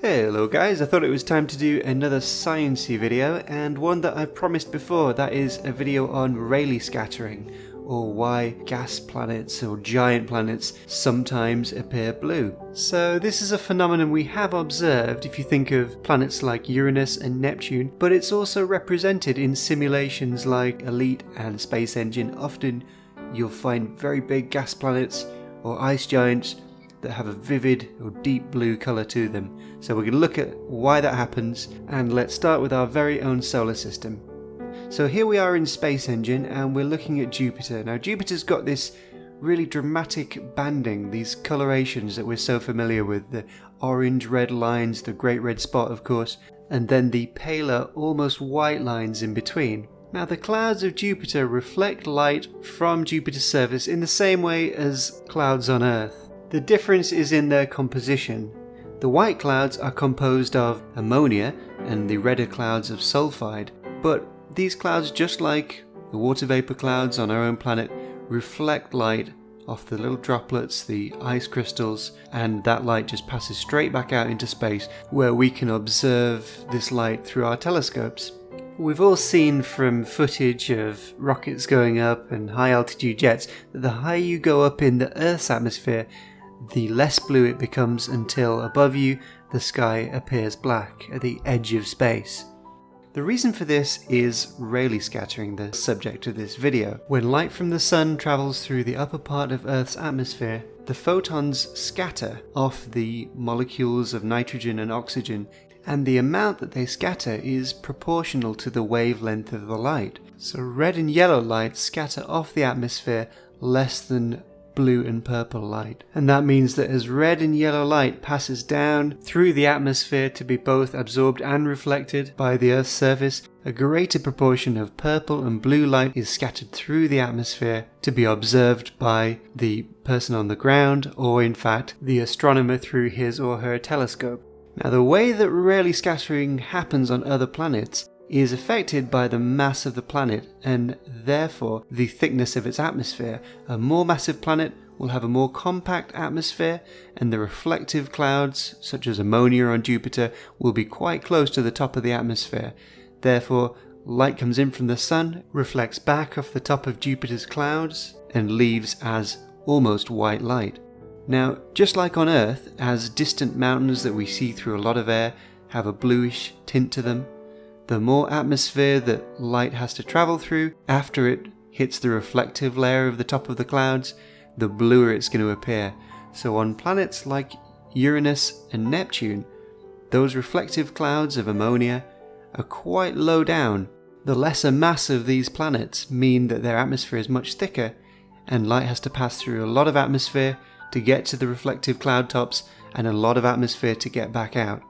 Hello guys, I thought it was time to do another sciencey video, and one that I've promised before, that is a video on Rayleigh scattering, or why gas planets or giant planets sometimes appear blue. So this is a phenomenon we have observed if you think of planets like Uranus and Neptune, but it's also represented in simulations like ELITE and Space Engine. Often you'll find very big gas planets or ice giants that have a vivid or deep blue colour to them. So we're going to look at why that happens, and let's start with our very own solar system. So here we are in Space Engine and we're looking at Jupiter. Now Jupiter's got this really dramatic banding, these colorations that we're so familiar with, the orange red lines, the great red spot of course, and then the paler almost white lines in between. Now the clouds of Jupiter reflect light from Jupiter's surface in the same way as clouds on Earth. The difference is in their composition. The white clouds are composed of ammonia and the redder clouds of sulfide, but these clouds, just like the water vapor clouds on our own planet, reflect light off the little droplets, the ice crystals, and that light just passes straight back out into space where we can observe this light through our telescopes. We've all seen from footage of rockets going up and high altitude jets that the higher you go up in the Earth's atmosphere, the less blue it becomes until above you the sky appears black at the edge of space. The reason for this is Rayleigh scattering, the subject of this video. When light from the sun travels through the upper part of Earth's atmosphere, the photons scatter off the molecules of nitrogen and oxygen, and the amount that they scatter is proportional to the wavelength of the light. So red and yellow light scatter off the atmosphere less than blue and purple light, and that means that as red and yellow light passes down through the atmosphere to be both absorbed and reflected by the Earth's surface, a greater proportion of purple and blue light is scattered through the atmosphere to be observed by the person on the ground, or in fact the astronomer through his or her telescope. Now the way that Rayleigh scattering happens on other planets is affected by the mass of the planet and therefore the thickness of its atmosphere. A more massive planet will have a more compact atmosphere, and the reflective clouds, such as ammonia on Jupiter, will be quite close to the top of the atmosphere. Therefore, light comes in from the sun, reflects back off the top of Jupiter's clouds, and leaves as almost white light. Now, just like on Earth, as distant mountains that we see through a lot of air have a bluish tint to them, the more atmosphere that light has to travel through after it hits the reflective layer of the top of the clouds, the bluer it's going to appear. So on planets like Uranus and Neptune, those reflective clouds of ammonia are quite low down. The lesser mass of these planets mean that their atmosphere is much thicker, and light has to pass through a lot of atmosphere to get to the reflective cloud tops and a lot of atmosphere to get back out.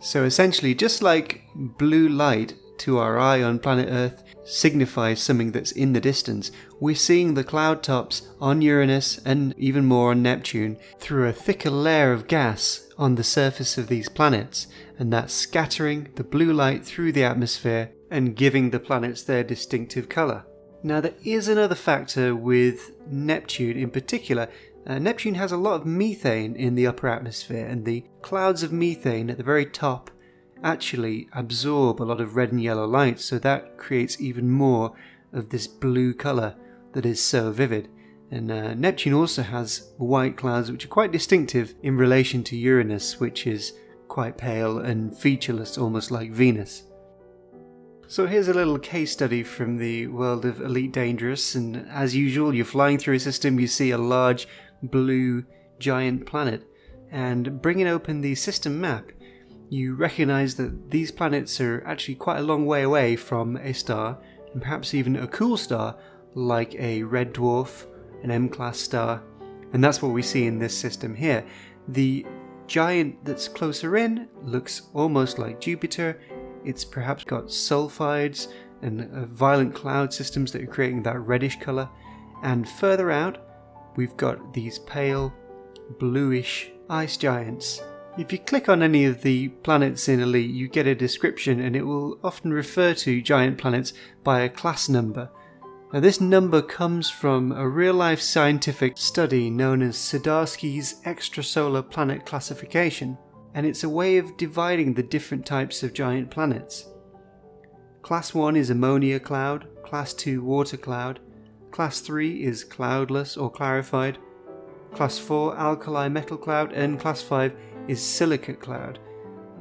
So essentially, just like blue light to our eye on planet Earth signifies something that's in the distance, we're seeing the cloud tops on Uranus and even more on Neptune through a thicker layer of gas on the surface of these planets, and that's scattering the blue light through the atmosphere and giving the planets their distinctive colour. Now there is another factor with Neptune in particular. Neptune has a lot of methane in the upper atmosphere, and the clouds of methane at the very top actually absorb a lot of red and yellow light, so that creates even more of this blue colour that is so vivid. And Neptune also has white clouds which are quite distinctive in relation to Uranus, which is quite pale and featureless, almost like Venus. So here's a little case study from the world of Elite Dangerous, and as usual you're flying through a system, you see a large blue giant planet, and bringing open the system map you recognise that these planets are actually quite a long way away from a star, and perhaps even a cool star like a red dwarf, an M-class star, and that's what we see in this system here. The giant that's closer in looks almost like Jupiter. It's perhaps got sulfides and violent cloud systems that are creating that reddish colour, and further out we've got these pale bluish ice giants. If you click on any of the planets in ELITE, you get a description, and it will often refer to giant planets by a class number. Now this number comes from a real-life scientific study known as Zdarsky's extrasolar planet classification. and it's a way of dividing the different types of giant planets. Class 1 is ammonia cloud, Class 2 water cloud, Class 3 is cloudless or clarified, Class 4 alkali metal cloud, and Class 5 is silicate cloud.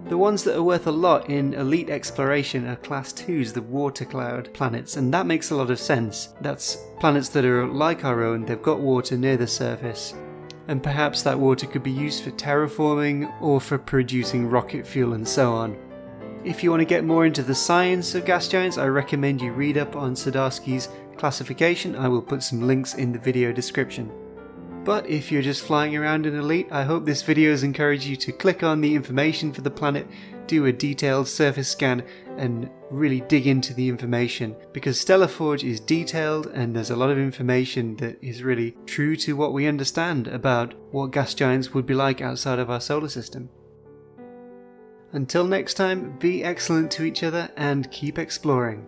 The ones that are worth a lot in elite exploration are Class 2s, the water cloud planets, and that makes a lot of sense. That's planets that are like our own, they've got water near the surface, and perhaps that water could be used for terraforming or for producing rocket fuel and so on. If you want to get more into the science of gas giants, I recommend you read up on Zadarsky's classification. I will put some links in the video description. But if you're just flying around in Elite, I hope this video has encouraged you to click on the information for the planet, do a detailed surface scan, and really dig into the information, because Stellar Forge is detailed and there's a lot of information that is really true to what we understand about what gas giants would be like outside of our solar system. Until next time, be excellent to each other and keep exploring.